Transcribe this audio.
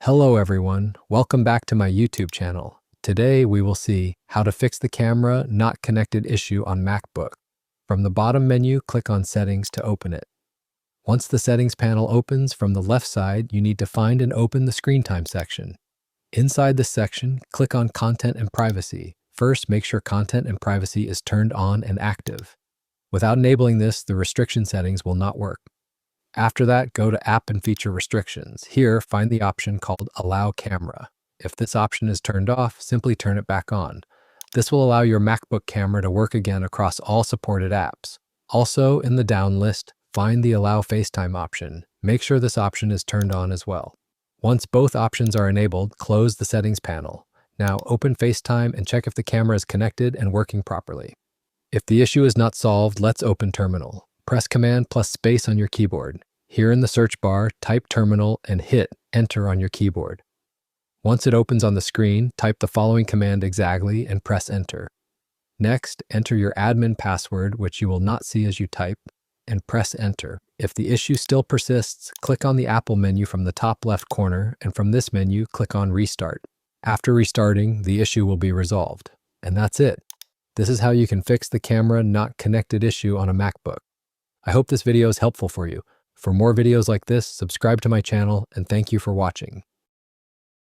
Hello everyone, welcome back to my YouTube channel. Today we will see how to fix the camera not connected issue on MacBook. From the bottom menu, click on Settings to open it. Once the Settings panel opens, from the left side, you need to find and open the Screen Time section. Inside this section, click on Content and Privacy. First, make sure Content and Privacy is turned on and active. Without enabling this, the restriction settings will not work. After that, go to App and Feature Restrictions. Here, find the option called Allow Camera. If this option is turned off, simply turn it back on. This will allow your MacBook camera to work again across all supported apps. Also, in the down list, find the Allow FaceTime option. Make sure this option is turned on as well. Once both options are enabled, close the Settings panel. Now, open FaceTime and check if the camera is connected and working properly. If the issue is not solved, let's open Terminal. Press Command plus space on your keyboard. Here in the search bar, type Terminal and hit Enter on your keyboard. Once it opens on the screen, type the following command exactly and press Enter. Next, enter your admin password, which you will not see as you type, and press Enter. If the issue still persists, click on the Apple menu from the top left corner, and from this menu, click on Restart. After restarting, the issue will be resolved. And that's it. This is how you can fix the camera not connected issue on a MacBook. I hope this video is helpful for you. For more videos like this, subscribe to my channel, and thank you for watching.